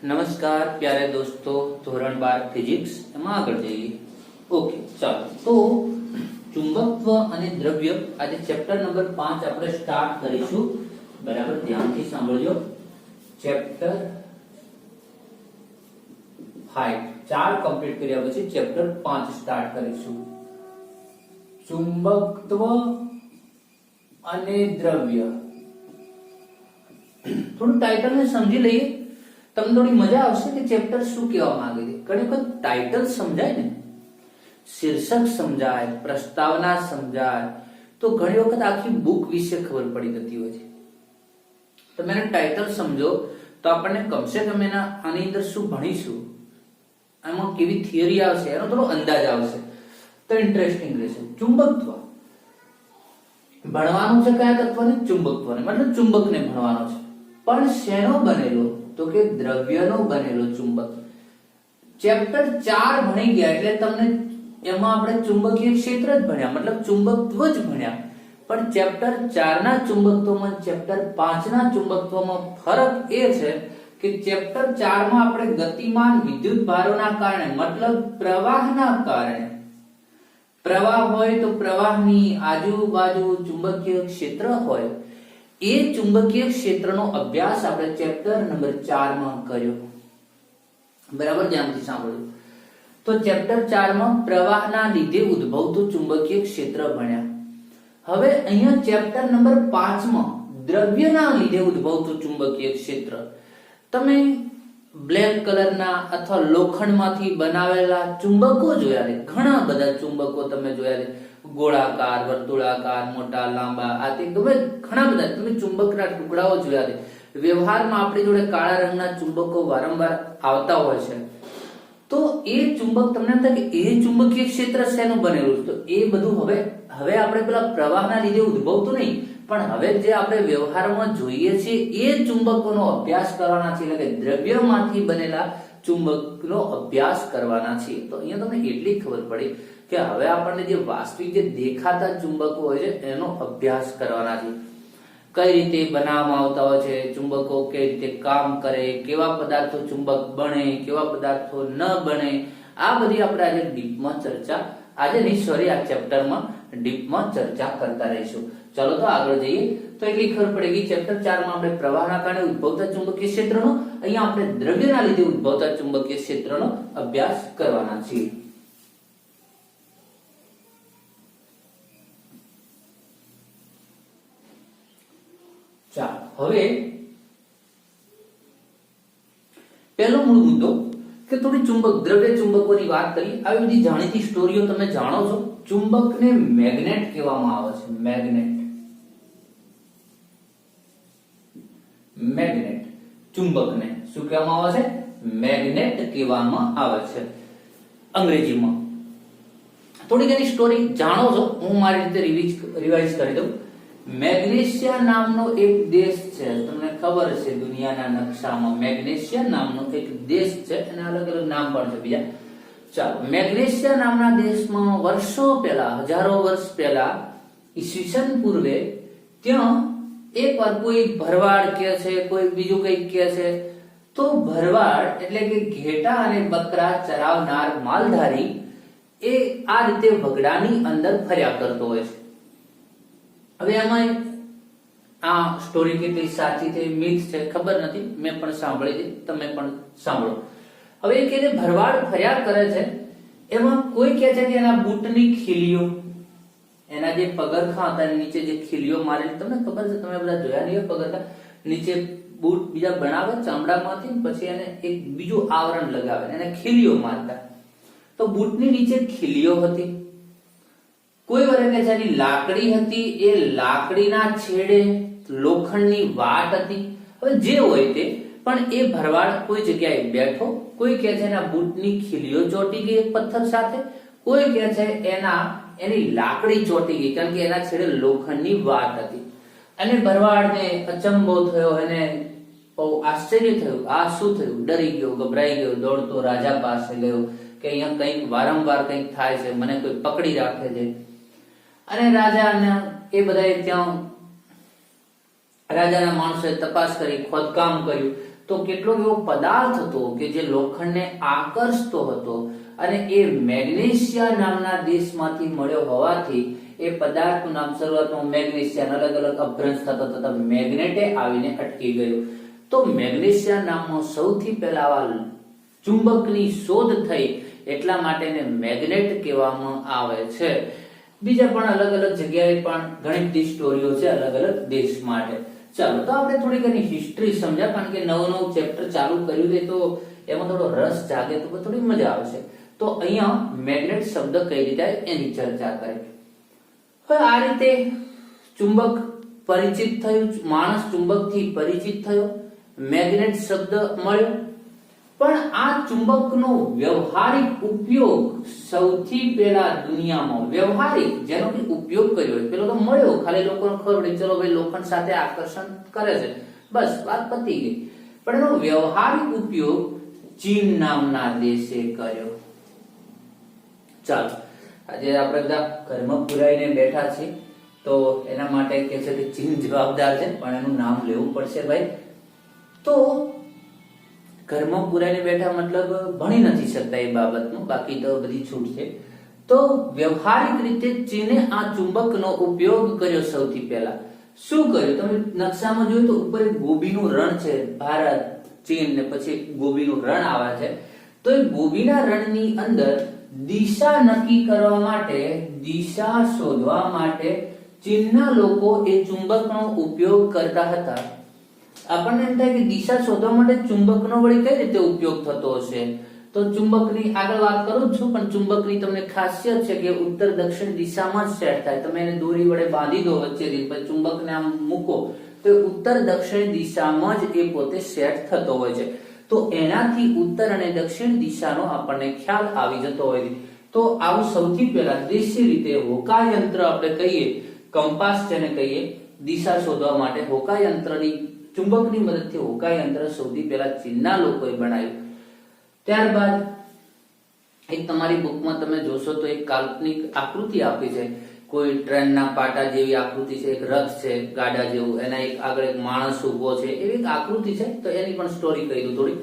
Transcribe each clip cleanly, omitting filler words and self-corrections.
નમસ્કાર પ્યારે દોસ્તો, ધોરણ 12 ફિઝિક્સ એમાં આગળ જઈએ. ઓકે, ચાલો તો ચુંબકત્વ અને દ્રવ્ય આજે ચેપ્ટર નંબર 5 આપણે સ્ટાર્ટ કરીશું. બરાબર ધ્યાનથી સાંભળજો. ચેપ્ટર 5 4 કમ્પ્લીટ કર્યા પછી ચેપ્ટર 5 સ્ટાર્ટ કરીશું. ચુંબકત્વ અને દ્રવ્ય. થોડું ટાઇટલ ને સમજી લઈએ, તમને થોડી મજા આવશે કે ચેપ્ટર શું કહેવા માંગે છે. ઘણી વખત ટાઇટલ સમજાય ને, શીર્ષક સમજાય, પ્રસ્તાવના સમજાય તો ઘણી વખત આખી બુક વિશે ખબર પડી જતી હોય છે. તમે એને ટાઇટલ સમજો તો આપણને કમસે કમ આની અંદર શું ભણીશું, આમાં કેવી થિયરી આવશે એનો થોડો અંદાજ આવશે તો ઇન્ટરેસ્ટિંગ રહેશે. ચુંબકત્વ ભણવાનું છે, કયા તત્વને? ચુંબકત્વને, મતલબ ચુંબકને ભણવાનો છે. પણ શેનો બનેલો? તો કે દ્રવ્યનો બનેલો ચુંબક. ચેપ્ટર 4 ભણી ગયા એટલે તમને એમાં આપણે ચુંબકીય ક્ષેત્ર જ ભણ્યા, મતલબ ચુંબકત્વ જ ભણ્યા. પણ ચેપ્ટર 4 ના ચુંબકત્વમાં ચેપ્ટર 5 ના ચુંબકત્વમાં ફરક એ છે કે ચેપ્ટર 4 માં આપણે ગતિમાન વિદ્યુત ભારોના કારણે, મતલબ પ્રવાહના કારણે, પ્રવાહ હોય તો પ્રવાહની આજુબાજુ ચુંબકીય ક્ષેત્ર હોય, એ ચુંબકીય ક્ષેત્રનો અભ્યાસ આપણે ચેપ્ટર નંબર 4 માં કર્યો. બરાબર ધ્યાનથી સાંભળો. તો ચેપ્ટર 4 માં પ્રવાહના લીધે ઉદ્ભવતું ચુંબકીય ક્ષેત્ર ભણ્યા. હવે અહીંયા ચેપ્ટર નંબર 5 માં દ્રવ્યના લીધે ઉદ્ભવતું ચુંબકીય ક્ષેત્ર. તમે બ્લેક કલરના અથવા લોખંડમાંથી બનાવેલા ચુંબકો જોયા છે, ઘણા બધા ચુંબકો તમે જોયા છે, ગોળાકાર, વર્તુળાકાર, મોટા, લાંબા, આ તે ગમે ઘણા બધા તમે ચુંબકના ટુકડાઓ જોયા છે. વ્યવહારમાં આપણી જોડે કાળા રંગના ચુંબકો વારંવાર આવતા હોય છે. તો એ ચુંબક તમને એમ થાય કે એ ચુંબકીય ક્ષેત્ર શેનું બનેલું? તો એ બધું હવે આપણે પેલા પ્રવાહના લીધે ઉદ્ભવતું નહીં, પણ હવે જે આપણે વ્યવહારમાં જોઈએ છીએ એ ચુંબકોનો અભ્યાસ કરવાના છે, એટલે કે દ્રવ્યમાંથી બનેલા ચુંબકનો અભ્યાસ કરવાના છે. તો અહીંયા તમને એટલી ખબર પડી કે હવે આપણને જે વાસ્તવિક જે દેખાતા ચુંબકો હોય છે એનો અભ્યાસ કરવાના છે. કઈ રીતે બનાવવામાં આવતા હોય છે ચુંબકો, કઈ રીતે કામ કરે, કેવા પદાર્થો ચુંબક બને, કેવા પદાર્થો ન બને, આ બધી આપણે આજે ડીપમાં ચર્ચા, આજે નહીં સોરી આ ચેપ્ટરમાં ડીપમાં ચર્ચા કરતા રહીશું. ચલો તો આગળ જઈએ. તો એટલી ખબર પડેગી ચેપ્ટર 4 માં આપણે પ્રવાહના કારણે ઉદ્ભવતા ચુંબકીય ક્ષેત્રનો, અહીંયા આપણે દ્રવ્યના લીધે ઉદ્ભવતા ચુંબકીય ક્ષેત્રનો અભ્યાસ કરવાના છીએ. હવે પહેલો મૂળ મુદ્દો કે થોડી ચુંબક દ્રવ્ય ચુંબકોની વાત કરી. આવી બધી જાણીતી સ્ટોરીઓ તમે જાણો છો. ચુંબકને મેગ્નેટ કહેવામાં આવે છે. મેગ્નેટ ચુંબકને શું કહેવામાં આવે છે? મેગ્નેટ કહેવામાં આવે છે અંગ્રેજીમાં. થોડીક એની સ્ટોરી જાણો છો, હું મારી રીતે રિવાઇઝ કરી દઉં. મેગ્નેશિયા નામનો એક દેશ છે, તમને ખબર છે દુનિયાના નકશામાં મેગ્નેશિયા નામનો એક દેશ છે, અને અલગ અલગ નામ પણ છે બીજા. ચાલો, મેગ્નેશિયા નામના દેશમાં વર્ષો પહેલા, હજારો વર્ષ પહેલા, ઈસવીસન પૂર્વે, ત્યાં એકવાર કોઈ ભરવાડ કે છે, કોઈ બીજું કંઈક કે છે, તો ભરવાડ એટલે કે ઘેટા અને બકરા ચરાવનાર માલધારી એ આ રીતે વગડાની અંદર ફર્યા કરતો હોય છે. હવે આમાં આ સ્ટોરી કેટલી સાચી છે, મિથ છે, ખબર નથી, મેં પણ સાંભળી છે, તમે પણ સાંભળો. હવે એ કે ભરવાડ ફર્યા કરે છે, એમાં કોઈ કહે છે કે એના બૂટની ખીલીઓ, એના જે પગરખાં હતા નીચે જે ખીલીઓ મારેલી, તમને ખબર છે, તમે બધા જોયા નહીં પગરખાં, નીચે બૂટ બીજા બનાવે ચામડામાંથી, પછી એને એક બીજું આવરણ લગાવે, એને ખીલીઓ મારતા. તો બૂટની નીચે ખીલીઓ હતી. કોઈ વાર કે છે લાકડી હતી, એ લાકડીના છેડે લોખંડની વાટ હતી. હવે જે હોય તે, પણ એ ભરવાડ કોઈ જગ્યાએ બેઠો, કોઈ કહે છે એના બૂટની ખીલીઓ ચોટી ગઈ એક પથ્થર સાથે, કોઈ કહે છે એની લાકડી ચોટી ગઈ કારણ કે એના છેડે લોખંડની વાટ હતી. અને ભરવાડને અચંબો થયો, એને બહુ આશ્ચર્ય થયું, આ શું થયું? ડરી ગયો, ગભરાઈ ગયો, દોડતો રાજા પાસે ગયો કે અહીંયા કંઈક વારંવાર કંઈક થાય છે, મને કોઈ પકડી રાખે છે. અને રાજાને એ બધાએ ત્યાં રાજાના માણસોએ તપાસ કરી, ખોદકામ કર્યું, તો કેટલોક એવો પદાર્થ હતો કે જે લોખંડને આકર્ષતો હતો અને એ મેગ્નેશિયા નામના દેશમાંથી મળ્યો હોવાથી એ પદાર્થનું નામ શરૂઆતમાં મેગ્નેશિયા, અલગ અલગ અભ્રંશ થતા થતા મેગ્નેટે આવીને અટકી ગયું. તો મેગ્નેશિયા નામનો સૌથી પહેલા ચુંબકની શોધ થઈ એટલા માટે એને મેગ્નેટ કહેવામાં આવે છે. બીજા પણ અલગ અલગ જગ્યાએ પણ ઘણી બધી સ્ટોરીઓ છે અલગ અલગ દેશ માટે. ચાલો તો આપણે થોડી ઘણી હિસ્ટ્રી સમજ્યા, કારણ કે નવું ચેપ્ટર ચાલુ કર્યું છે તો એમાં થોડો રસ જાગે તો થોડી મજા આવશે. તો અહીંયા મેગ્નેટ શબ્દ કઈ રીતે એની ચર્ચા કરીએ. હવે આ રીતે ચુંબક પરિચિત થયું, માણસ ચુંબકથી પરિચિત થયો, મેગ્નેટ શબ્દ મળ્યો. પણ આ ચુંબકનો વ્યવહારિક ઉપયોગ સૌથી પહેલા દુનિયામાં વ્યવહારિક જેનો કે ઉપયોગ કર્યો પેલો તો મળ્યો, ખાલી લોકોને ખબર પડી ચલો ભાઈ લોખંડ સાથે આકર્ષણ કરે છે, બસ વાત પતી ગઈ. પણ એનો વ્યવહારિક ઉપયોગ ચીન નામના દેશે કર્યો. ચાલો આજે આપણે બધા ઘરમાં પુરાઈને બેઠા છીએ તો એના માટે કે છે કે ચીન જવાબદાર છે, પણ એનું નામ લેવું પડશે ભાઈ. તો ઘરમાં પુરાઈને બેઠા મતલબ ભણી નથી શકતા એ બાબતનું, બાકી તો બધી છૂટ છે. તો વ્યવહારિક રીતે ચીને આ ચુંબકનો ઉપયોગ કર્યો. સૌથી પહેલા શું કર્યું તમે નકશામાં જોયું તો ઉપર એક ગોબીનું રણ છે, ભારત ચીન ને પછી ગોબીનું રણ આવે છે. તો એ ગોબીના રણની અંદર દિશા નક્કી કરવા માટે, દિશા શોધવા માટે ચીનના લોકો એ ચુંબકનો ઉપયોગ કરતા હતા. આપણને એમ થાય કે દિશા શોધવા માટે ચુંબકનો વળી કઈ રીતે ઉપયોગ થતો હશે? તો ચુંબકની આગળ વાત કરું છું, પણ ચુંબકની તમને ખાસિયત છે કે ઉત્તર દક્ષિણ દિશામાં જ સેટ થાય. તમે એને દોરી વડે બાંધી દો વચ્ચેથી, પછી ચુંબકને આમ મૂકો તો ઉત્તર દક્ષિણ દિશામાં જ એ પોતે સેટ થતો હોય છે. તો એનાથી ઉત્તર અને દક્ષિણ દિશાનો આપણને ખ્યાલ આવી જતો હોય છે. તો આવું સૌથી પહેલા દેશી રીતે હોકાયંત્ર આપણે કહીએ, કંપાસ જેને કહીએ, દિશા શોધવા માટે હોકાયંત્રની ચુંબકની મદદથી હોકાયંત્ર સૌથી પહેલા ચીનના લોકોએ બનાવ્યું. ત્યારબાદ એક તમારી બુકમાં તમે જોશો તો એક કાલ્પનિક આકૃતિ આપી છે, કોઈ ટ્રેનના પાટા જેવી આકૃતિ છે, એક રથ છે ગાડા જેવું, એના એક આગળ એક માણસ ઉભો છે, એવી એક આકૃતિ છે. તો એની પણ સ્ટોરી કહી દઉં થોડી.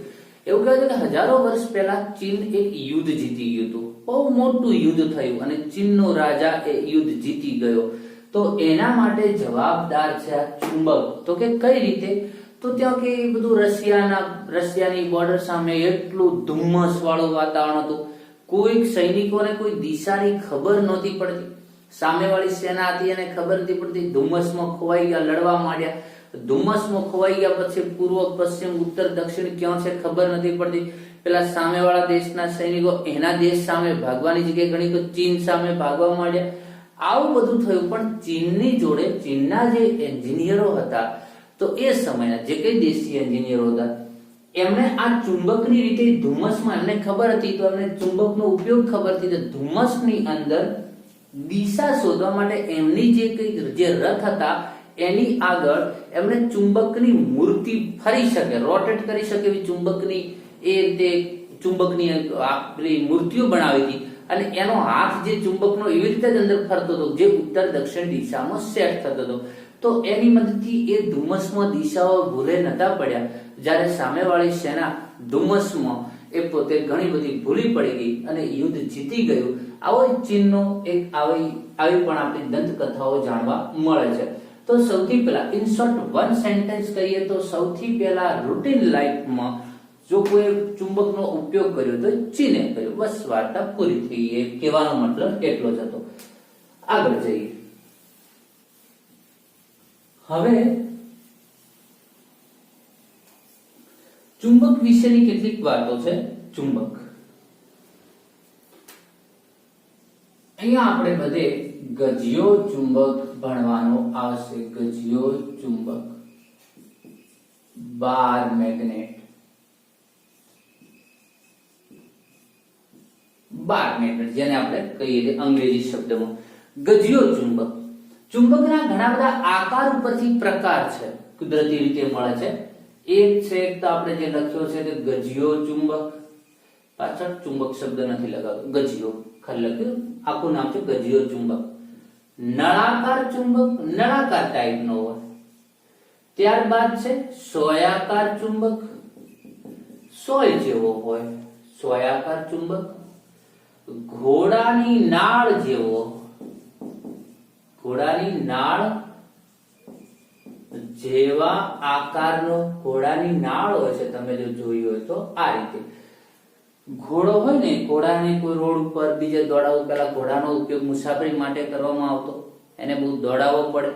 એવું કહેવાય છે કે હજારો વર્ષ પહેલા ચીન એક યુદ્ધ જીતી ગયું હતું, બહુ મોટું યુદ્ધ થયું અને ચીનનો રાજા એ યુદ્ધ જીતી ગયો. તો એના માટે જવાબદાર છે આ ચુંબક. તો કે કઈ રીતે? તો ત્યાં કે બધું રશિયાની બોર્ડર સામે એટલું ધુમ્મસ વાળું વાતાવરણ હતું, કોઈ સૈનિકોને કોઈ દિશાની ખબર નહોતી પડતી. સામેવાળી સેના હતી એને ખબર નથી પડતી, ધુમ્મસમાં ખોવાઈ ગયા, લડવા માંડ્યા. ધુમ્મસમાં ખોવાઈ ગયા પછી પૂર્વ પશ્ચિમ ઉત્તર દક્ષિણ ક્યાં છે ખબર નથી પડતી. પેલા સામેવાળા દેશના સૈનિકો એના દેશ સામે ભાગવાની જગ્યાએ ઘણી તો ચીન સામે ભાગવા માંડ્યા. આવું બધું થયું. પણ ચીનની જોડે ચીનના જે એન્જિનિયરો હતા, તો એ સમયના જે કઈ દેશી એન્જિનિયરો હતા, એમને આ ચુંબકની રીતે ધુમ્મસમાં એમને ખબર હતી, તો એમને ચુંબકનો ઉપયોગ ખબર હતી. તો ધુમ્મસની અંદર દિશા શોધવા માટે એમની જે રથ હતા એની આગળ એમણે ચુંબકની મૂર્તિ ફરી શકે, રોટેટ કરી શકે એવી ચુંબકની એ રીતે ચુંબકની પેલી મૂર્તિઓ બનાવી હતી. અને એનો હાથ જે ચુંબકનો એવી રીતે જ અંદર ફરતો હતો, જે ઉત્તર દક્ષિણ દિશામાં સેટ થતો હતો. તો એની મદદથી એ ધુમ્મસમાં દિશાઓ ભૂલે નતા પડ્યા. જ્યારે સામેવાળી સેના ધુમ્મસમાં એ પોતે ઘણી બધી ભૂલી પડી ગઈ અને યુદ્ધ જીતી ગયું. આવો ચીનનો એક આવી પણ આપણી દંતકથાઓ જાણવા મળે છે. તો સૌથી પહેલા ઇન શોર્ટ વન સેન્ટેન્સ કહીએ તો સૌથી પહેલા રૂટીન લાઈફમાં જો કોઈ ચુંબકનો ઉપયોગ કર્યો તો ચીને કર્યો. બસ વાર્તા પૂરી થઈ. એ કહેવાનો મતલબ એટલો જ હતો. આગળ જઈએ. હવે ચુંબક વિશેની કેટલીક વાતો છે. ચુંબક અહીંયા આપણે બધે ગજિયો ચુંબક ભણવાનો આવશે. ગજિયો ચુંબક, બાર મેગ્નેટ, બાર મેગ્નેટ જેને આપણે કહીએ અંગ્રેજી શબ્દમાં ગજિયો ચુંબક. ચુંબકના ઘણા બધા આકાર ઉપરથી પ્રકાર છે, કુદરતી રીતે મળે છે. એક છે તો આપણે જે લખ્યો છે તે ગજિયો ચુંબક, પાછળ ચુંબક શબ્દ નથી લગાવતો, ગજિયો ખાલી લખ્યું, આખું નામ છે ગજિયો ચુંબક. નળાકાર ચુંબક, નળાકાર ટાઈપનો હોય. ત્યારબાદ છે સોયાકાર ચુંબક, સોય જેવો હોય, સોયાકાર ચુંબક. ઘોડાની નાળ જેવો, ઘોડાની નાળ જેવા આકારનો ઘોડાની નાળ હોય છે, તમે જો જોયું હોય તો આ રીતે. ઘોડો હોય ને, ઘોડાને કોઈ રોડ ઉપર બીજે દોડાવવો, પેલા ઘોડાનો ઉપયોગ મુસાફરી માટે કરવામાં આવતો, એને બહુ દોડાવવો પડે,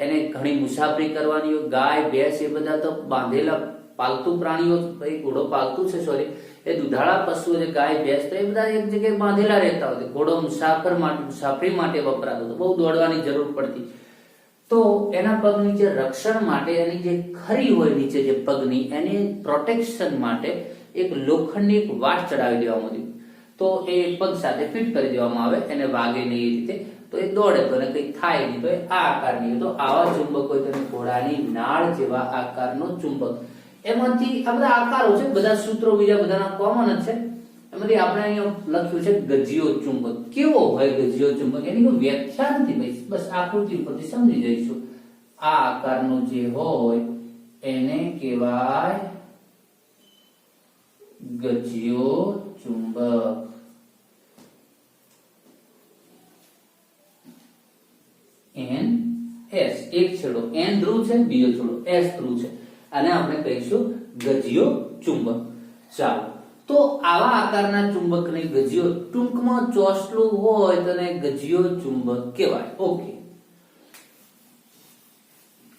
એને ઘણી મુસાફરી કરવાની હોય. ગાય ભેંસ એ બધા તો બાંધેલા પાલતુ પ્રાણીઓ, ઘોડો પાલતુ છે સોરી, એ દુધાળા પશુઓ છે ગાય ભેંસ, તો એ બધા એક જગ્યાએ બાંધેલા રહેતા હોય. ઘોડો મુસાફરી માટે વપરાતો હતો, બહુ દોડવાની જરૂર પડતી. તો એના પગ નીચે રક્ષણ માટે, એની જે ખરી હોય નીચે જે પગની, એની પ્રોટેક્શન માટે એક લોખંડની એક વાટ ચડાવી દેવામાં આવી. તો એ પગ સાથે ફિટ કરી દેવામાં આવે, એને વાગે નહીં એ રીતે. તો એ દોડે તો એને કંઈ થાય નહીં, તો એ આ આકારની. તો આવા ચુંબક હોય તો ઘોડાની નાળ જેવા આકારનો ચુંબક. એમાંથી આ બધા આકારો છે, બધા સૂત્રો બીજા બધાના કોમન જ છે. એમાંથી આપણે અહીંયા લખ્યું છે ગજિયો ચુંબક. કેવો હોય ગજિયો ચુંબક? એની કોઈ વ્યાખ્યા નથી ભાઈ, બસ આકૃતિ પરથી સમજી જઈશું. આ આકારનું જે હોય એને કહેવાય ગજિયો ચુંબક. એન એસ, એક છેડો એન ધ્રુવ છે, બીજો છેડો એસ ધ્રુવ છે, આને આપણે કહીશું ગજિયો ચુંબક. ચાલો, તો આવા આકારના ચુંબકને ગજિયો, ટૂંકમાં ચોસલું હોય તો ગજિયો ચુંબક કહેવાય. ઓકે,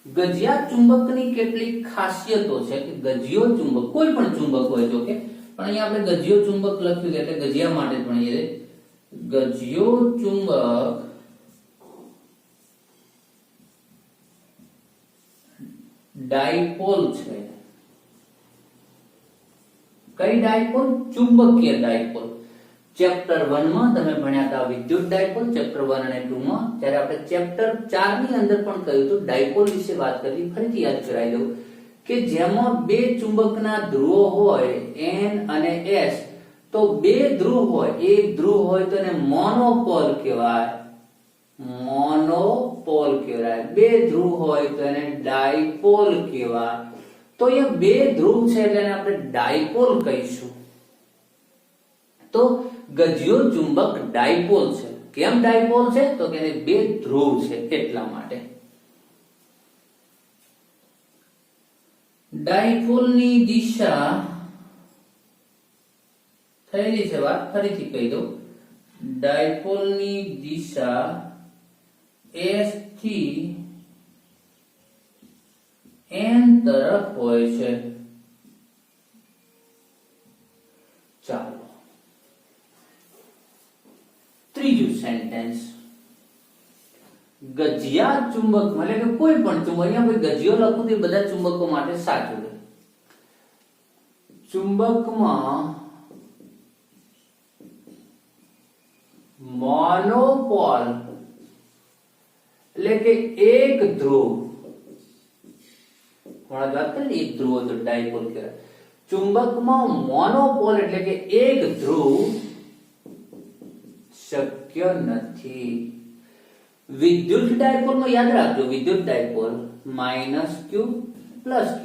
ગજિયા ચુંબકની કેટલીક ખાસિયતો છે કે ગજિયો ચુંબક, કોઈ પણ ચુંબક હોય જો કે, પણ અહીંયા આપણે ગજિયો ચુંબક લખ્યું એટલે ગજિયા માટે જ ભણીએ. ગજિયો ચુંબક ડાયપોલ છે. કઈ ડાયપોલ? ચુંબકીય ડાયપોલ. ચેપ્ટર 1 માં તમે ભણ્યા હતા વિદ્યુત ડાયપોલ, ચેપ્ટર 1 અને 2 માં. ત્યારે આપણે ચેપ્ટર 4 ની અંદર પણ કહ્યું હતું, ડાયપોલ વિશે વાત કરી. ફરીથી યાદ કરાવી દઉં કે જેમાં બે ચુંબકના ધ્રુવો હોય N અને S, તો બે ધ્રુવ હોય, એક ધ્રુવ હોય તો એને મોનોપોલ કહેવાય. મોનોપોલ કહેવાય. બે ધ્રુવ હોય તો એને ડાયપોલ કહેવાય. તો એ બે ધ્રુવ છે એટલે એને આપણે ડાયપોલ કહીશું. તો ગજિયો ચુંબક ડાયપોલ છે. કેમ ડાયપોલ છે? તો કે એને બે ધ્રુવ છે એટલા માટે. ડાયપોલની દિશા થયેલી છે વાત, ફરીથી કહી દઉં. ડાયપોલની દિશા S થી N તરફ હોય છે. ચાલો, ત્રીજું સેન્ટેન્સ. ગજિયા ચુંબક એટલે કે કોઈ પણ ચુંબક, અહીંયા કોઈ ગજિયો લખું તો બધા ચુંબકો માટે સાચું છે. ચુંબકમાં મોનોપોલ એટલે કે એક ધ્રુવ, એક ધ્રુવ તો ડાયપોલ કહેવાય. ચુંબકમાં મોનોપોલ એટલે કે એક ધ્રુવ શક્ય નથી. વિદ્યુત ડાયપોલમાં યાદ રાખજો, વિદ્યુત ડાયપોલ -q +q.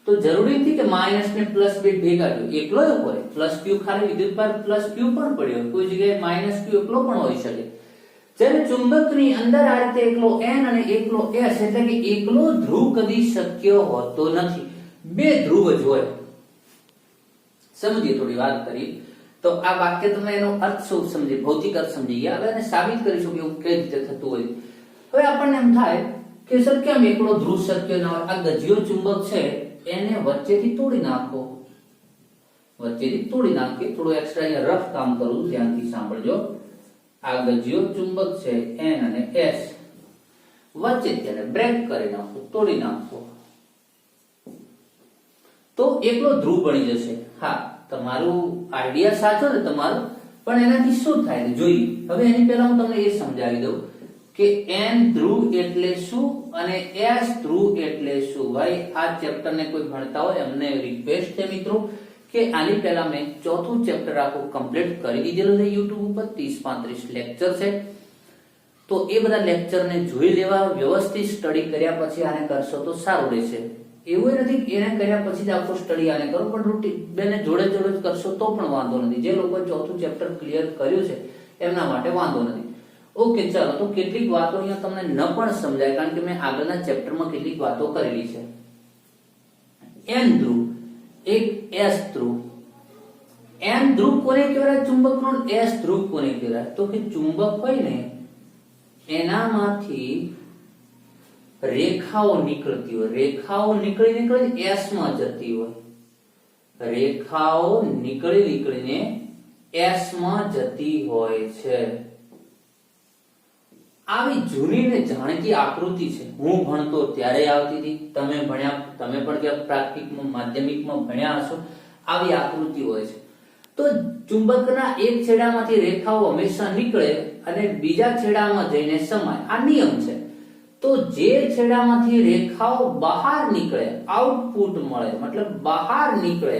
તો જરૂરી નથી કે માઇનસ ને પ્લસ બે ભેગા જો એકલો જ હોય. +q ખાલી વિદ્યુત પર +q પણ પડ્યો, કોઈ જગ્યાએ -q એકલો પણ હોઈ શકે. જ્યારે ચુંબકની અંદર આ રીતે એકલો N અને એકલો S એટલે કે એકલો ધ્રુવ કદી શક્ય હોતો નથી, બે ધ્રુવ જ હોય. સમજીએ, થોડી વાત કરી તો આ વાક્ય તમે એનો અર્થ શું સમજી, ભૌતિક અર્થ સમજી ગયા. હવે એને સાબિત કરીશું કે એવું કઈ રીતે થતું હોય. હવે આપણને એમ થાય કે સર કેમ એકલો ધ્રુવ શક્ય ન હોય? આ ગજિયો ચુંબક છે એને વચ્ચેથી તોડી નાખો, વચ્ચેથી તોડી નાખીએ. થોડું એક્સ્ટ્રા અહીંયા રફ કામ કરું, ધ્યાનથી સાંભળજો. આ ગજિયો ચુંબક છે N અને S, વચ્ચે તેને બ્રેક કરી નાખો, તોડી નાખો, તો એકલો ધ્રુવ બની જશે. હા, તમારું આઈડિયા સાચો ને તમારો, પણ એનાથી શું થાય જોઈએ. હવે એની પહેલા હું તમને એ સમજાવી દઉં કે N ધ્રુવ એટલે શું અને S ધ્રુવ એટલે શું. ભાઈ આ ચેપ્ટર ને કોઈ ભણતા હોય એમને રિક્વેસ્ટ છે મિત્રો કે આની પહેલા મેં ચોથું ચેપ્ટર આખું કમ્પ્લીટ કરી દીધેલું છે. YouTube ઉપર 30-35 લેક્ચર છે, તો એ બધા લેક્ચરને જોઈ લેવા, વ્યવસ્થિત સ્ટડી કર્યા પછી આને કરશો તો સારું રહેશે. એવું નથી કે એને કર્યા પછી જ આખો સ્ટડી આને કરો, પણ રૂટીન બેને જોડે જોડે જ કરશો તો પણ વાંધો નથી. જે લોકો ચોથું ચેપ્ટર ક્લિયર કર્યું છે એમના માટે વાંધો નથી. ઓકે, ચાલો તો કેટલીક વાતો અહીંયા તમને ન પણ સમજાય, કારણ કે મેં આગળના ચેપ્ટરમાં કેટલીક વાતો કરેલી છે. એન ધ્રુવ, એક એસ ધ્રુવ. એન ધ્રુવ કોને કહેવાય ચુંબકનો? એસ ધ્રુવ કોને કહેવાય? તો કે ચુંબક હોય ને એનામાંથી રેખાઓ નીકળતી હોય, રેખાઓ નીકળી એસ માં જતી હોય, રેખાઓ નીકળીને એસ માં જતી હોય છે. આવી જૂની ને જાણીતી આકૃતિ છે. હું ભણતો ત્યારે આવતી હતી, તમે ભણ્યા, તમે પણ ક્યાંક પ્રાથમિકમાં માધ્યમિકમાં ભણ્યા હશો. આવી આકૃતિ હોય છે. તો ચુંબકના એક છેડામાંથી રેખાઓ હંમેશા નીકળે અને બીજા છેડામાં જઈને સમાય, આ નિયમ છે. તો જે છેડામાંથી રેખાઓ બહાર નીકળે, આઉટપુટ મળે, મતલબ બહાર નીકળે,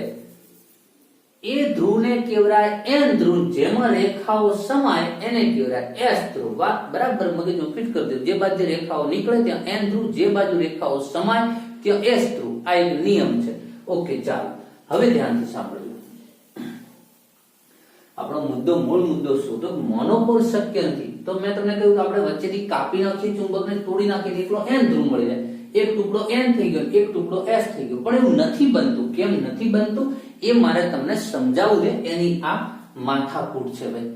એ ધ્રુવને કહેવાય એન ધ્રુવ. જેમાં રેખાઓ સમાય એને કહેવાય એસ ધ્રુવ. વાત બરાબર મગજમાં ફિટ કરી દો. જે બાજુ રેખાઓ નીકળે ત્યાં એન ધ્રુવ, જે બાજુ રેખાઓ સમાય ત્યાં એસ ધ્રુવ. આ એક નિયમ છે. ઓકે, ચાલો હવે ધ્યાનથી સાંભળજો. આપણો મુદ્દો, મૂળ મુદ્દો શું? તો મોનોપોલ શક્ય નથી. તો મેં તમને કહ્યું કે આપણે વચ્ચેથી કાપી નાખીએ, ચુંબકને તોડી નાખીએ, એકલો એન ધ્રુવ મળી જાય. એક ટુકડો એન થઈ ગયો, એક ટુકડો એસ થઈ ગયો. પણ એવું નથી બનતું. કેમ નથી બનતું એ મારે તમને સમજાવવું છે. એની આ માથાકૂટ છે ભાઈ.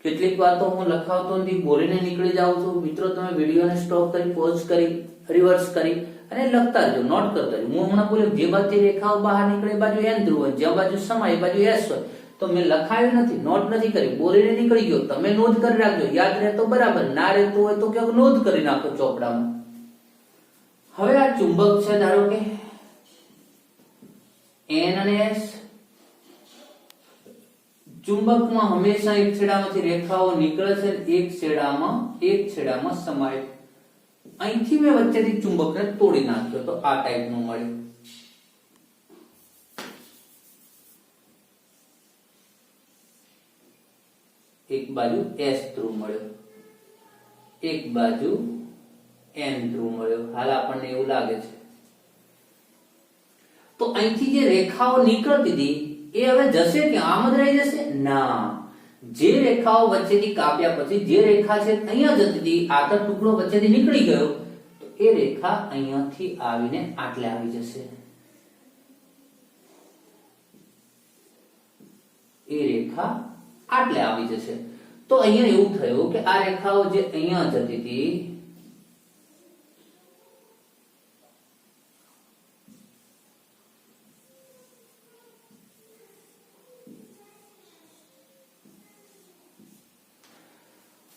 કેટલીક વાતો હું લખાવતો નથી, બોલીને નીકળી જાઉં છું. મિત્રો, તમે વિડીયોને સ્ટોપ કરી, પોઝ કરી, રિવર્સ કરી અને લખતા જજો, નોટ કરતા જજો. હું હમણાં બોલ્યો જે બાજુથી રેખાઓ બહાર નીકળે એ બાજુ એન ધ્રુવ હોય, જ્યાં બાજુ સમાય એ બાજુ એસ હોય. તો મેં લખાયું નથી, નોટ નથી કરી, બોલીને નીકળી ગયો. તમે નોંધ કરી રાખજો. યાદ રહે તો બરાબર, ના રહેતું હોય તો ક્યાંક નોંધ કરી નાખો ચોપડામાં. હવે આ ચુંબક છે, ધારો કે એન અને એસ. ચુંબકમાં હંમેશા એક છેડામાંથી રેખાઓ નીકળે છે, એક છેડામાં સમાય. અહીંથી મેં વચ્ચેથી ચુંબકને તોડી નાખ્યો તો આ ટાઈપનું મળ્યું. એક બાજુ એસ ધ્રુવ મળ્યો, એક બાજુ એન ધ્રુવ મળ્યો. હાલ આપણને એવું લાગે છે. તો અહીંથી જે રેખાઓ નીકળતી હતી એ હવે જશે કે આમ જ રહી જશે? ના, જે રેખાઓ વચ્ચેથી કાપ્યા પછી જે રેખા છે અહીંયા જતી હતી, આ તો ટુકડો વચ્ચેથી નીકળી ગયો, તો એ રેખા અહીંયાથી આવીને આટલે આવી જશે. એ રેખા આટલે આવી જશે. તો અહીંયા એવું થયું કે આ રેખાઓ જે અહીંયા જતી હતી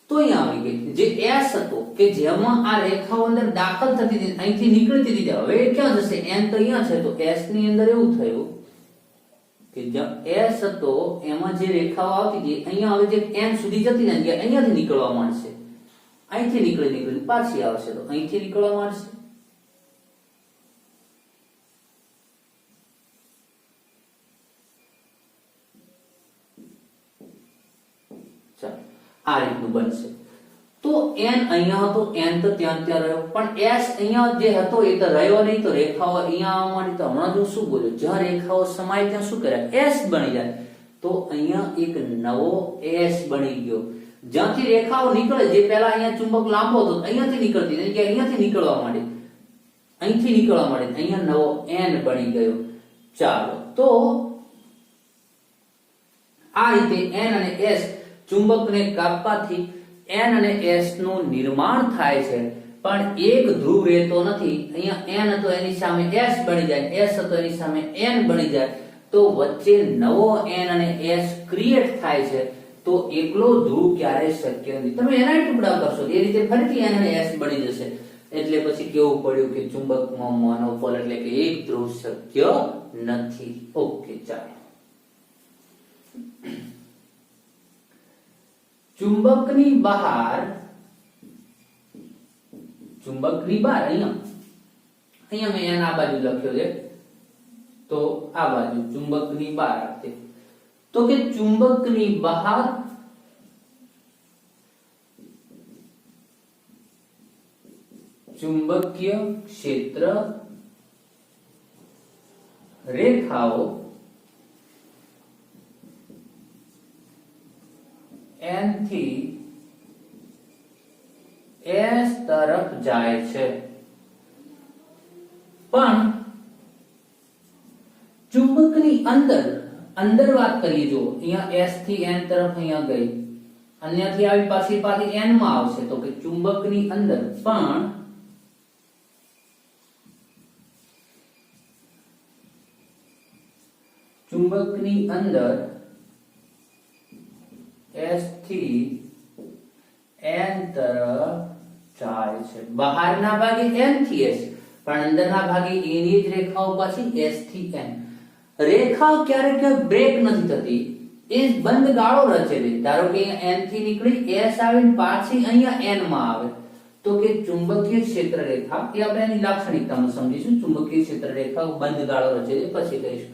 તો અહીંયા આવી ગઈ. જે એસ હતો કે જેમાં આ રેખાઓ અંદર દાખલ થતી હતી, અહીંથી નીકળતી હતી, હવે ક્યાં જશે? એન તો અહીંયા છે. તો એસ ની અંદર એવું થયું કે જ્યાં એસ હતો એમાં જે રેખાઓ આવતી હતી અહીંયા હવે જે એન સુધી જતી ને અહીંયાથી નીકળવા માંડશે. અહીંથી નીકળી પાછી આવશે. તો અહીંથી નીકળવા માંડશે. ચાલો આ રીતનું બનશે. તો એન અહીંયા હતો, એન તો ત્યાં રહ્યો, પણ એસ અહીંયા જે હતો એ તો રહ્યો નહીં. તો રેખાઓ અહીંયા આવવા માંડી. તો હમણાં જો શું બોલ્યો, જ્યાં રેખાઓ સમાય ત્યાં શું કરે? એસ બની જાય. તો અહીંયા એક નવો એસ બની ગયો. જ્યાંથી રેખાઓ નીકળે, જે પહેલા અહીંયા ચુંબક લાંબો હતો અહીંયાથી નીકળતી એટલે કે અહીંયાથી નીકળવા માંડી, અહીંથી નીકળવા માંડી, અહીંયા નવો એન બની ગયો. ચાલો, તો આ રીતે એન અને એસ ચુંબકને કાપવાથી એન અને એસ નું નિર્માણ થાય છે. પણ એક ધ્રુવ રહેતો નથી. અહીંયા એન હતો એની સામે એસ બની જાય, એસ હતો એની સામે એન બની જાય. તો વચ્ચે નવો એન અને એસ ક્રિએટ થાય છે. તો એકલો ધ્રુવ ક્યારેય શક્ય નથી. તમે એના ટુકડા કરશો એ રીતે ફરીથી એન અને એસ બની જશે. એટલે પછી કેવું પડ્યું કે ચુંબકમાં મોનોપોલ એટલે કે એક ધ્રુવ શક્ય નથી. ઓકે, ચાલો. ચુંબકની બહાર અહીંયા મેં એના બાજુ લખ્યો છે, તો આ બાજુ ચુંબકની બહાર આપતે. તો કે ચુંબકની બહાર ચુંબકીય ક્ષેત્ર રેખાઓ N થી S તરફ જાય છે, પણ ચુંબકની અંદર વાત કરીએ, જો અહીંયા S થી N તરફ અહીંયા ગઈ, અન્યથી આવી પાછી N માં આવશે, તો કે ચુંબકની અંદર પણ ચુંબકની અંદર S થી N તરફ જાય છે, બહારના ભાગે N થી S, પણ અંદરના ભાગે એની જ રેખાઓ પાછી S થી N. રેખાઓ ક્યારેક બ્રેક નથી થતી, એ બંધ ગાળો રચે છે. ધારો કે અહીંયા N થી નીકળી S આવીને પાછી અહીંયા N માં આવે, તો કે ચુંબકીય ક્ષેત્ર રેખા, એ આપણે એની લાક્ષણિકતામાં સમજીશું. ચુંબકીય ક્ષેત્ર રેખા બંધ ગાળો રચે છે, પછી કહીશું.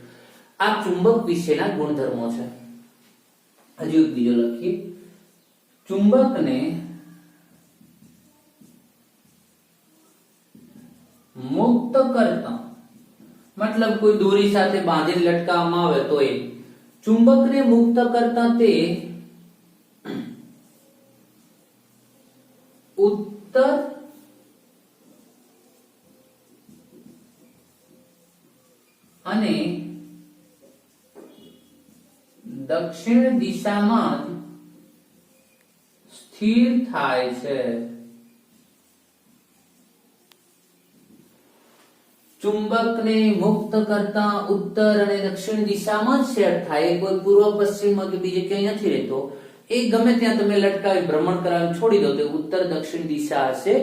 આ ચુંબક વિશેના ગુણધર્મો છે. હજુ એક બીજો લખીએ. ચુંબકને મુક્ત કરતા, મતલબ કોઈ દોરી સાથે બાંધીને લટકાવવામાં આવે તો એ ચુંબકને મુક્ત કરતા તે ઉત્તર અને દક્ષિણ દિશામાં સ્થિર થાય છે. ચુંબકને મુક્ત કરતા ઉત્તર અને દક્ષિણ દિશામાં જ સેટ થાય, કોઈ પૂર્વ પશ્ચિમ કે બીજે ક્યાંય નથી રહેતો. એ ગમે ત્યાં તમે લટકાવી ભ્રમણ કરાવી છોડી દો તો ઉત્તર દક્ષિણ દિશા હશે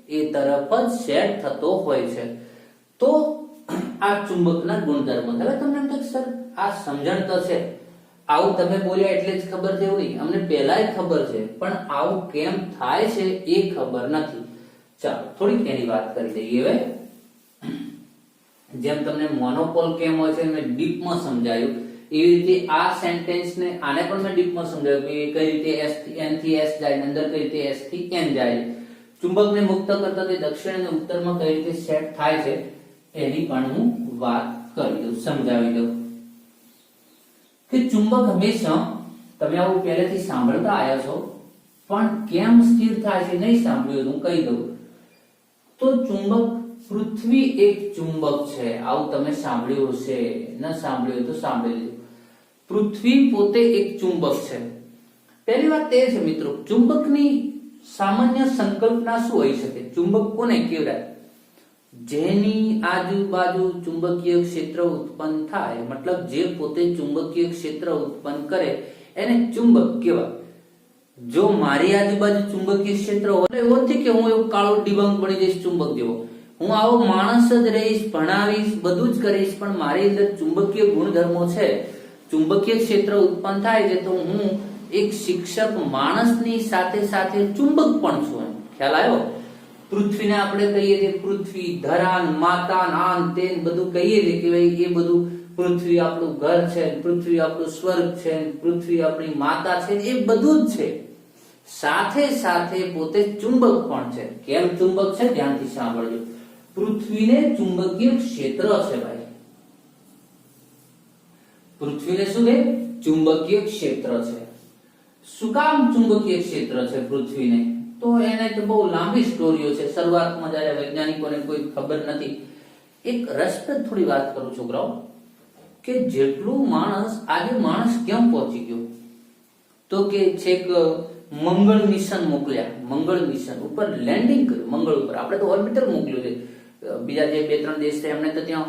એ તરફ જ સેટ થતો હોય છે. તો આ ચુંબકના ગુણધર્મો. હવે તમને એમ થાય સર આ સમજણ તો છે, આવું તમે બોલ્યા એટલે જ ખબર છે એવું નહીં, અમને પહેલાય ખબર છે, પણ આવું કેમ થાય છે એ ખબર નથી. ચાલો થોડીક એની વાત કરી દઈએ. હવે જેમ તમને મોનોપોલ કેમ હોય છે મેં ડીપમાં સમજાયું, એવી રીતે આ સેન્ટેન્સને આને પણ મેં ડીપમાં સમજાવ્યું કે કઈ રીતે S થી N થી S જાય, અંદર કઈ રીતે S થી N જાય. ચુંબકને મુક્ત કરતા તે દક્ષિણ અને ઉત્તરમાં કઈ રીતે સેટ થાય છે એની પણ હું વાત કરી દઉં, સમજાવી દઉં કે ચુંબક હંમેશા, તમે આવું પહેલેથી સાંભળતા આવ્યા છો, પણ કેમ સ્થિર થાય છે નહીં સાંભળ્યું, હું કહી દઉં. તો ચુંબક, પૃથ્વી એક ચુંબક છે, આવું તમે સાંભળ્યું હશે, ન સાંભળ્યું તો સાંભળી લો. પૃથ્વી પોતે એક ચુંબક છે. પહેલી વાત એ છે મિત્રો, ચુંબકની સામાન્ય સંકલ્પના શું હોઈ શકે? ચુંબક કોને કહેવાય? જેની આજુબાજુ ચુંબકીય ક્ષેત્ર ઉત્પન્ન થાય, મતલબ જે પોતે ચુંબકીય ક્ષેત્ર ઉત્પન્ન કરે એને ચુંબક કહેવાય. જો મારી આજુબાજુ ચુંબકીય ક્ષેત્ર હોય, એવો નથી કે હું એવું કાળો ડિબંગ બની જઈશ ચુંબક જેવો. હું આવો માણસ જ રહીશ, ભણાવીશ, બધું જ કરીશ, પણ મારી અંદર ચુંબકીય ગુણધર્મો છે, ચુંબકીય ક્ષેત્ર ઉત્પન્ન થાય છે, તો હું એક શિક્ષક માણસની સાથે સાથે ચુંબક પણ છું. ખ્યાલ આવ્યો? પૃથ્વીને આપણે કહીએ છીએ પૃથ્વી, ધરા, માતા, નાન, તેન બધું કહીએ છીએ કે ભાઈ એ બધું પૃથ્વી આપણું ઘર છે, પૃથ્વી આપણું સ્વર્ગ છે, પૃથ્વી આપણી માતા છે, એ બધું જ છે. સાથે સાથે પોતે ચુંબક પણ છે. કેમ ચુંબક છે? ધ્યાનથી સાંભળજો. પૃથ્વીને ચુંબકીય ક્ષેત્ર છે ભાઈ. પૃથ્વીને શું છે? ચુંબકીય ક્ષેત્ર છે. શું કામ ચુંબકીય ક્ષેત્ર છે પૃથ્વીને? તો એને તો બહુ લાંબી સ્ટોરીઓ છે. શરૂઆતમાં જ્યારે વૈજ્ઞાનિકોને કોઈ ખબર નથી. એક રસપ્રદ થોડી વાત કરું છોકરાઓ, કે જેટલું આજે માણસ કેમ પહોંચી ગયો, તો કે છેક મંગળ મિશન મોકલ્યા, મંગળ મિશન ઉપર લેન્ડિંગ કર્યું. મંગળ ઉપર આપણે તો ઓર્બિટર મોકલ્યું છે, બીજા જે 2-3 દેશ છે એમણે તો ત્યાં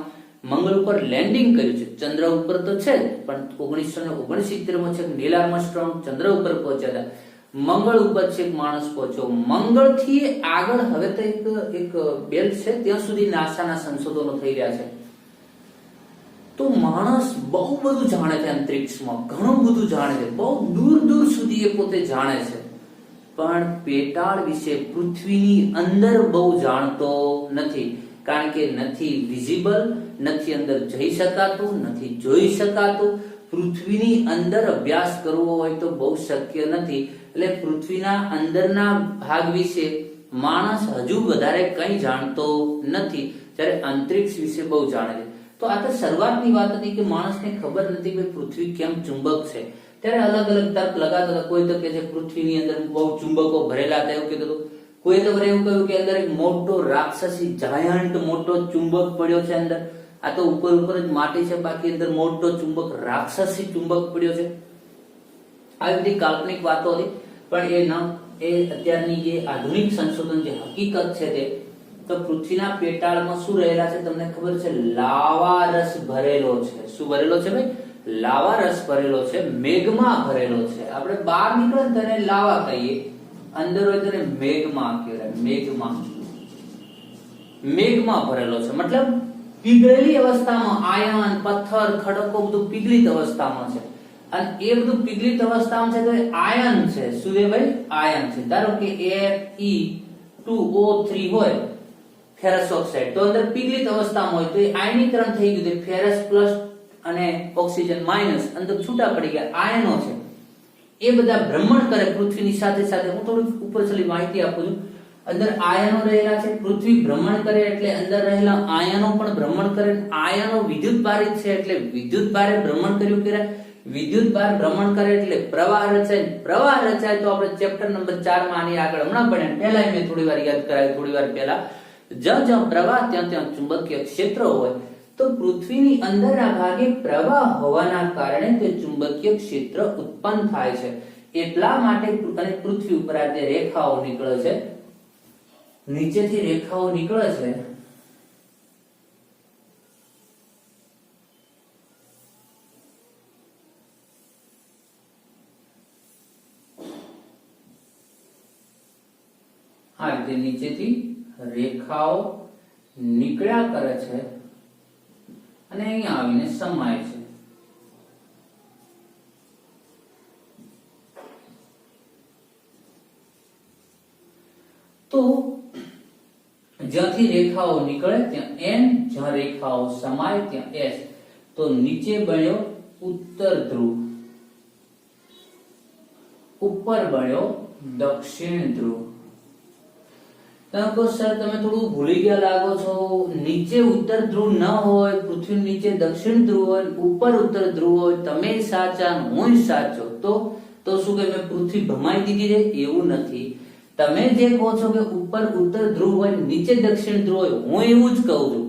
મંગળ ઉપર લેન્ડિંગ કર્યું છે. ચંદ્ર ઉપર તો છે જ, પણ 1969 માં છે નીલ આર્મસ્ટ્રોંગ ચંદ્ર ઉપર પહોંચ્યા હતા. મંગળ ઉપર છે માણસ પહોંચ્યો. મંગળ થી આગળ હવે તો એક બેલ્ટ છે, ત્યાં સુધી નાસાના સંશોધનો થઈ રહ્યા છે. તો માણસ બહુ બધું જાણે છે અંતરિક્ષમાં, ઘણું બધું જાણે છે, બહુ દૂર દૂર સુધી એ પોતે જાણે છે, પણ પેટાળ વિશે, પૃથ્વીની અંદર બહુ જાણતો નથી. કારણ કે નથી વિઝિબલ, નથી અંદર જઈ શકાતું, નથી જોઈ શકાતું. પૃથ્વીની અંદર અભ્યાસ કરવો હોય તો બહુ શક્ય નથી. એટલે પૃથ્વીના અંદરના ભાગ વિશે માણસ હજુ વધારે કંઈ જાણતો નથી, જ્યારે અંતરિક્ષ વિશે બહુ જાણે છે. તો આ તો શરૂઆતની વાત હતી કે માણસને ખબર નથી કે પૃથ્વી કેમ ચુંબક છે, ત્યારે અલગ અલગ તર્ક લગાતા હતા. કોઈ તો કે છે પૃથ્વીની અંદર બહુ ચુંબકો ભરેલા હતા એવું કીધું, કોઈ તો એવું કહ્યું કે અંદર એક મોટો રાક્ષસી જાયન્ટ મોટો ચુંબક પડ્યો છે અંદર, આ તો ઉપર ઉપર જ માટી છે, બાકી અંદર મોટો ચુંબક રાક્ષસી ચુંબક પડ્યો છે. આવી બધી કાલ્પનિક વાતો હતી, પણ એ અત્યારની જે આધુનિક સંશોધન જે હકીકત છે તે તો પૃથ્વીના પેટાળમાં શું રહેલા છે તમને ખબર છે? લાવા રસ ભરેલો છે. શું ભરેલો છે ભાઈ? લાવા રસ ભરેલો છે, મેઘમા ભરેલો છે. આપણે બહાર નીકળે તેને લાવા કહીએ, અંદર હોય તેને મેઘમા કહેવાય. મેઘમા ભરેલો છે મતલબ પીગળેલી અવસ્થામાં, આયન પથ્થર ખડકો બધું પીગળિત અવસ્થામાં છે. અને એ બધું પીગળિત અવસ્થામાં છે તો એ આયન છે. શું છે ભાઈ? આયન છે. ધારો કે Fe2O3 હોય ફેરસ ઓક્સાઇડ, તો અંદર પીગળિત અવસ્થામાં હોય તો એ આયનીકરણ થઈ ગયું, તો ફેરસ પ્લસ અને ઓક્સિજન માઈનસ અંદર છૂટા પડી ગયા, આયનો છે. એ બધા ભ્રમણ કરે પૃથ્વીની સાથે સાથે. હું થોડી ઉપર છેલ્લી માહિતી આપું છું. અંદર આયનો રહેલા છે, પૃથ્વી ભ્રમણ કરે એટલે અંદર રહેલા આયનો પણ ભ્રમણ કરે. આયનો વિદ્યુત ભારિત છે એટલે વિદ્યુત ભારે ભ્રમણ કર્યું કે વિદ્યુત ભાર ભ્રમણ કરે એટલે પ્રવાહ રચાય. પ્રવાહ રચાય તો આપણે ચેપ્ટર નંબર 4 માં આની આગળ હમણાં ભણ્યા, પહેલા મેં થોડી વાર યાદ કરાવ્યું, થોડી વાર પહેલા. જ્યાં પ્રવાહ ત્યાં ત્યાં ચુંબકીય ક્ષેત્ર હોય, તો પૃથ્વીની અંદરના ભાગે પ્રવાહ હોવાના કારણે તે ચુંબકીય ક્ષેત્ર ઉત્પન્ન થાય છે. એટલા માટે અને પૃથ્વી ઉપર આ જે રેખાઓ નીકળે છે, નીચેથી રેખાઓ નીકળે છે, આ રીતે નીચેથી રેખાઓ નીકળ્યા કરે છે અને અહીંયા આવીને સમાય છે. તો જ્યાંથી રેખાઓ નીકળે ત્યાં n, જ્યાં રેખાઓ સમાય ત્યાં s. તો નીચે બન્યો ઉત્તર ધ્રુવ, ઉપર બન્યો દક્ષિણ ધ્રુવ. સર તમે થોડું ભૂલી ગયા લાગો છો, નીચે ઉત્તર ધ્રુવ ન હોય, પૃથ્વી નીચે દક્ષિણ ધ્રુવ હોય, ઉપર ઉત્તર ધ્રુવ હોય, તમે સાચા હું સાચો, તો શું કે મેં પૃથ્વી ભમાઈ દીધી છે? એવું નથી. તમે જે કહો છો કે ઉપર ઉત્તર ધ્રુવ હોય, નીચે દક્ષિણ ધ્રુવ હોય, હું એવું જ કહું છું,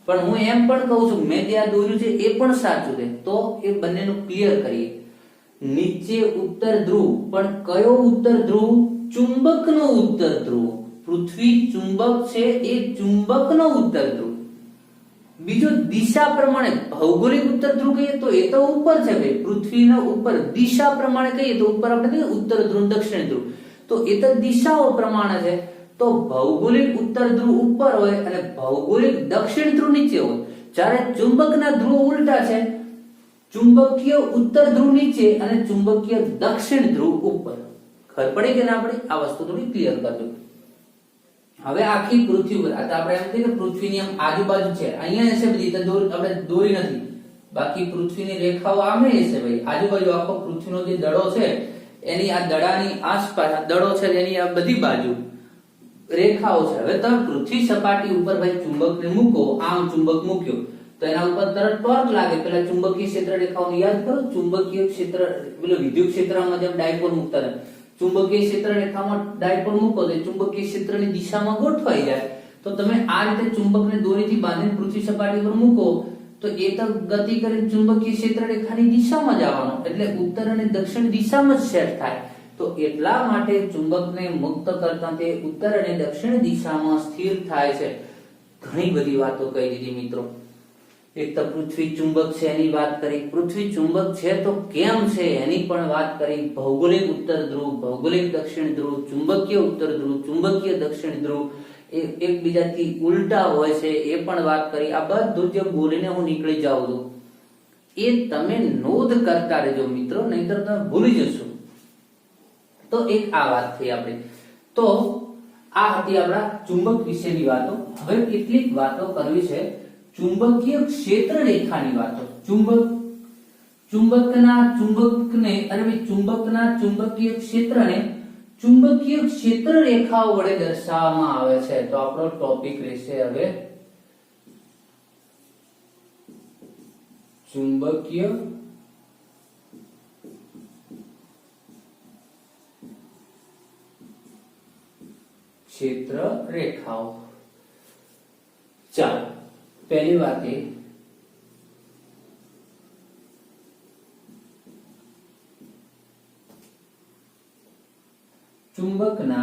પણ હું એમ પણ કહું છું મેં ત્યાં દોર્યું છે એ પણ સાચું છે. તો એ બંનેનું ક્લિયર કરીએ. નીચે ઉત્તર ધ્રુવ, પણ કયો ઉત્તર ધ્રુવ? ચુંબકનો ઉત્તર ધ્રુવ. પૃથ્વી ચુંબક છે, એ ચુંબકનો ઉત્તર ધ્રુવ. બીજો દિશા પ્રમાણે ભૌગોલિક ઉત્તર ધ્રુવ કહીએ તો એ તો ઉપર છે ભાઈ, પૃથ્વીના ઉપર. દિશા પ્રમાણે કહીએ તો ઉપર આપણે કહીએ ઉત્તર ધ્રુવ દક્ષિણ ધ્રુવ, તો એ તો દિશાઓ પ્રમાણે છે. તો ભૌગોલિક ઉત્તર ધ્રુવ ઉપર હોય અને ભૌગોલિક દક્ષિણ ધ્રુવ નીચે હોય. જ્યારે ચુંબકના ધ્રુવ ઉલટા છે, ચુંબકીય ઉત્તર ધ્રુવ નીચે અને ચુંબકીય દક્ષિણ ધ્રુવ ઉપર. ખબર પડી કે ના પડી? આ વસ્તુ થોડી ક્લિયર કરજો. હવે આખી પૃથ્વી પર આપણે એમ કહીએ કે પૃથ્વીની આમ આજુબાજુ છે, અહીંયા છે બધી, આપણે દોરી નથી, બાકી પૃથ્વીની રેખાઓ આમે છે ભાઈ, આજુબાજુ આખો પૃથ્વીનો જે દડો છે એની આ દડાની આસપાસ દડો છે એની આ બધી બાજુ રેખાઓ છે. હવે તમે પૃથ્વી સપાટી ઉપર ભાઈ ચુંબકને મૂકો, આમ ચુંબક મૂક્યો તો એના ઉપર તરત ટોર્ક લાગે. પેલા ચુંબકીય ક્ષેત્ર રેખાઓને યાદ કરો, ચુંબકીય ક્ષેત્ર પેલો વિદ્યુત ક્ષેત્રમાં જેમ ડાયપોલ મૂકતા હતા, ચુંબકીય ક્ષેત્ર રેખામાં ડાયપોલ મૂકો તો ચુંબકીય ક્ષેત્રની દિશામાં ગોઠવાઈ જાય. તો તમે આ રીતે ચુંબકને દોરીથી બાંધીને પૃથ્વી સપાટી પર મૂકો તો એ તો ગતિ કરીને ચુંબકીય ક્ષેત્ર રેખાની દિશામાં જ આવવાનો, એટલે ઉત્તર અને દક્ષિણ દિશામાં જ સેટ થાય. તો એટલા માટે ચુંબકને મુક્ત કરતા તે ઉત્તર અને દક્ષિણ દિશામાં સ્થિર થાય છે. ઘણી બધી વાતો કહી દીધી મિત્રો. એક તો પૃથ્વી ચુંબક છે એની વાત કરી, પૃથ્વી ચુંબક છે તો કેમ છે એની પણ વાત કરી, ભૌગોલિક ઉત્તર ધ્રુવ, ભૌગોલિક દક્ષિણ ધ્રુવ, ચુંબકીય ઉત્તર ધ્રુવ, ચુંબકીય દક્ષિણ ધ્રુવ એકબીજાથી ઉલટા હોય છે એ પણ વાત કરી. આ બધું જે બોલીને હું નીકળી જાઉં છું એ તમે નોંધ કરતા રહેજો મિત્રો, નહીંતર તમે ભૂલી જશો. તો એક આ વાત થઈ આપણી. તો આ હતી આપણા ચુંબક વિશેની વાતો. હવે કેટલીક વાતો કરવી છે ચુંબકીય ક્ષેત્ર રેખાની વાતો. ચુંબકના ચુંબકીય ક્ષેત્રને ચુંબકીય ક્ષેત્ર રેખાઓ વડે દર્શાવવામાં આવે છે. તો આપણો ટોપિક રહેશે હવે ચુંબકીય क्षेत्र रेखाओं। चलो पहली बात है चुंबकना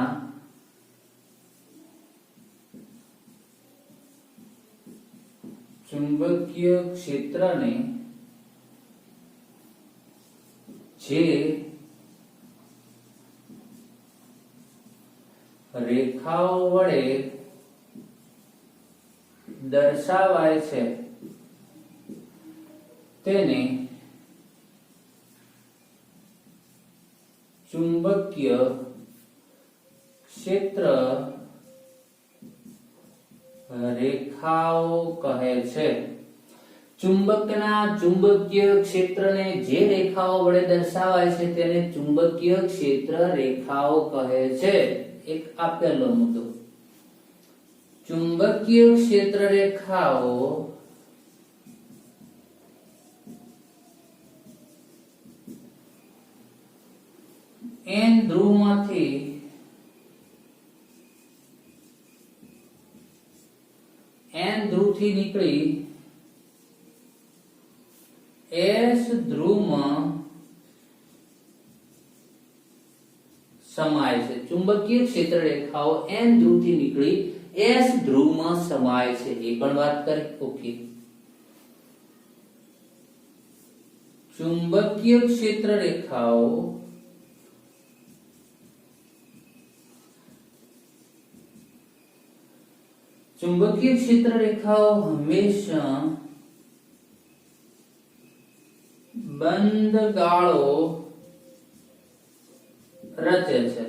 चुंबकीय क्षेत्र ने जे रेखाओं वडे दर्शावाय छे तेने चुंबकीय क्षेत्र रेखाओं कहे छे। चुंबकना चुंबकीय क्षेत्र ने जे रेखाओं वडे दर्शावाय छे तेने चुंबकीय क्षेत्र रेखाओं कहे छे। एक आ पहलो मुद्दो। चुंबकीय क्षेत्र रेखाओं एन ध्रुवमांथी एन ध्रुव थी निकली एस ध्रुव में समाय छे। चुंबकीय क्षेत्र रेखाओं एन ध्रुव थी निकली एस ध्रुव में समाय छे। ए पण बात करी ओके। चुंबकीय क्षेत्र रेखाओं चुंबकीय क्षेत्र रेखाओं हमेशा बंद गाळो रचे छे।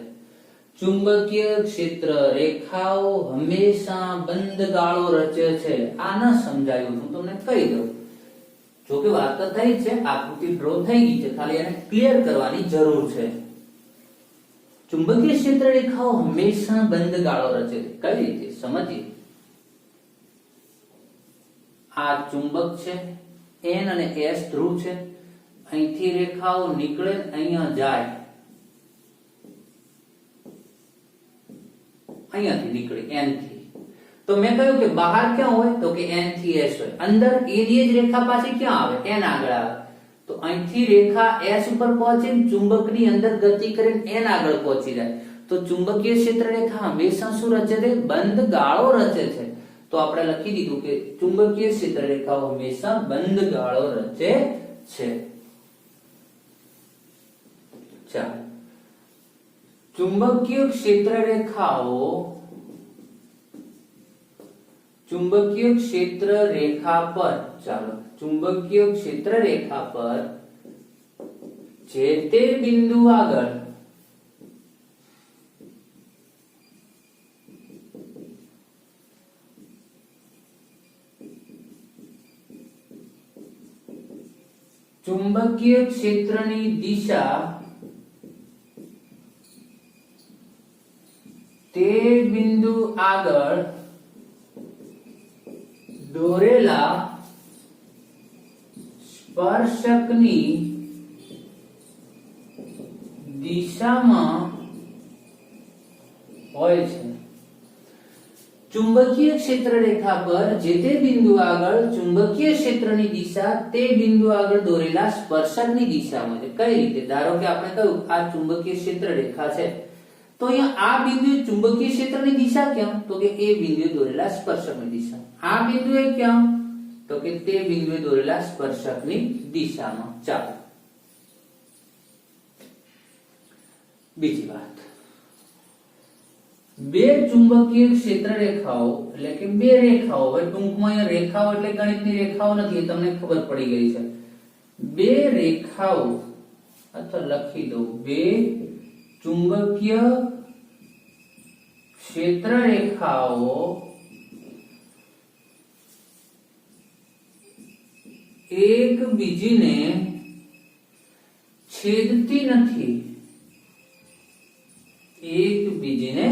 चुंबकीय क्षेत्र रेखाओं हमेशा बंद गाळो रचे छे। आ न समजाયું હું તમને કહી દઉં। જો કે વાત તો થઈ છે, આકૃતિ ડ્રો થઈ ગઈ છે, ખાલી એને ક્લિયર કરવાની જરૂર છે। ચુંબकीय क्षेत्र रेखाओं हमेशा बंद गाळो रचे छे। કઈ રીતે સમજીએ। આ ચુંબક છે, N અને S ધ્રુવ છે, અહીંથી રેખાઓ નીકળે અહીંયા જાય, અહીંયાથી નીકળે N થી। તો મેં કહ્યું કે બહાર ક્યાં હોય તો કે N થી S હોય, અંદર એની જ રેખા પાછી ક્યાં આવે N આગળ આવે। તો અહીંથી રેખા S ઉપર પહોંચે, ચુંબકની અંદર ગતિ કરીને N આગળ પહોંચી જાય। તો ચુંબकीय क्षेत्र रेखा हमेशा શું રચે છે? બંધ ગાળો રચે છે। तो આપણે લખી દીધું કે ચુંબકીય ક્ષેત્ર રેખાઓ હંમેશા બંધ ગાળો રચે છે। ચાલો चुंबकीय क्षेत्र रेखाओं चुंबकीय क्षेत्र रेखा पर चलो चुंबकीय क्षेत्र रेखा पर जे ते बिंदु आगळ चुंबकीय क्षेत्रनी दिशा ते बिंदु आगळ દોરેલા સ્પર્શકની દિશામાં હોય છે। चुंबकीय क्षेत्र रेखा पर जे ते बिंदु आगळ चुंबकीय क्षेत्रनी दिशा ते बिंदु आगळ દોરેલા સ્પર્શકની દિશામાં છે। કઈ રીતે? ધારો કે આપણે કહ્યું આ ચુંબकीय क्षेत्र रेखा છે, तो અહીંયા આ બિંદુએ ચુંબकीय क्षेत्रनी दिशा ક્યાં? તો કે એ બિંદુએ દોરેલા સ્પર્શકની દિશા। આ બિંદુએ ક્યાં? તો કે તે બિંદુએ દોરેલા સ્પર્શકની દિશામાં। ચાલો બીજી વાત, બે ચુંબकीय क्षेत्र રેખાઓ એટલે કે બે રેખાઓ, હવે ટૂંકમાં અહીંયા રેખાઓ એટલે ગણિતની રેખાઓ નથી, તમને ખબર પડી ગઈ છે। બે રેખાઓ અથવા લખી દો બે चुंबकीय क्षेत्र रेखाओं एक बीजीने छेदती नहीं, एक बीजीने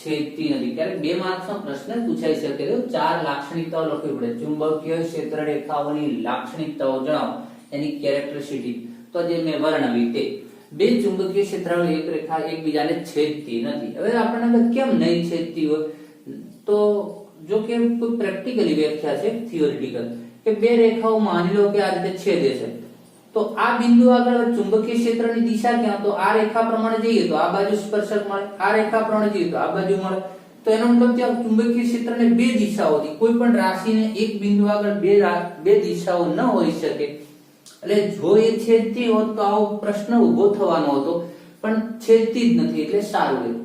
छेदती नहीं, क्यारेक 2 માર્ક્સનો પ્રશ્ન પૂછાઈ શકે છે. 4 લાક્ષણિકતાઓ લખવી પડે. ચુંબકીય ક્ષેત્ર રેખાઓની લાક્ષણિકતાઓ જણાવો, એની કેરેક્ટરિસ્ટિક. તો જે મેં વર્ણવી તે બે ચુંબકીય ક્ષેત્રોની એક રેખા એકબીજાને છેદતી નથી. હવે આપણને કેમ નહીં છેદતી હોય, તો જો કે કોઈ પ્રેક્ટિકલી વ્યાખ્યા છે, થિયોરિટિકલ, કે બે રેખાઓ માની લો કે આ રીતે છેદે છે, તો આ બિંદુ આગળ ચુંબકીય ક્ષેત્રની દિશા ક્યાં, તો આ રેખા પ્રમાણે જઈએ તો આ બાજુ સ્પર્શક મળે, આ રેખા પ્રમાણે જઈએ તો આ બાજુ મળે. તો એનો મતલબ ત્યાં ચુંબકીય ક્ષેત્રને બે દિશાઓથી, કોઈ પણ રાશિને એક બિંદુ આગળ બે દિશાઓ ન હોઈ શકે. એટલે જો એ છેદતી હોત તો આવો પ્રશ્ન ઉભો થવાનો હતો, પણ છેદતી જ નથી એટલે સારું રહ્યું.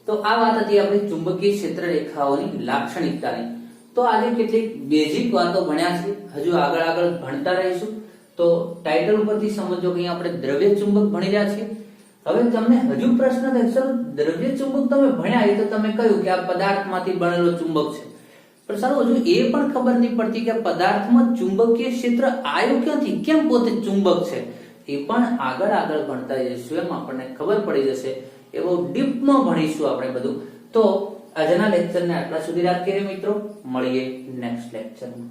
તો આ વાત હતી આપણી ચુંબકીય ક્ષેત્ર રેખાઓની લાક્ષણિકતાની. તો આજે કેટલીક બેઝિક વાતો ભણ્યા છે, હજુ આગળ ભણતા રહીશું. તો ટાઇટલ ઉપરથી સમજો કે અહીં આપણે દ્રવ્ય ચુંબક ભણી રહ્યા છીએ. હવે તમને હજુ પ્રશ્ન થાય, સર દ્રવ્ય ચુંબક તમે ભણ્યા એ તો તમે કહ્યું કે આ પદાર્થમાંથી બનેલો ચુંબક છે, પણ સારું હજુ એ પણ ખબર નહીં પડતી કે પદાર્થમાં ચુંબકીય ક્ષેત્ર આવ્યું ક્યાંથી, કેમ પોતે ચુંબક છે. એ પણ આગળ ભણતા જઈશું, એમ આપણને ખબર પડી જશે. એ બહુ ડીપમાં ભણીશું આપણે બધું. તો આજના લેક્ચરને આટલા સુધી રાખીએ મિત્રો, મળીએ નેક્સ્ટ લેક્ચરમાં.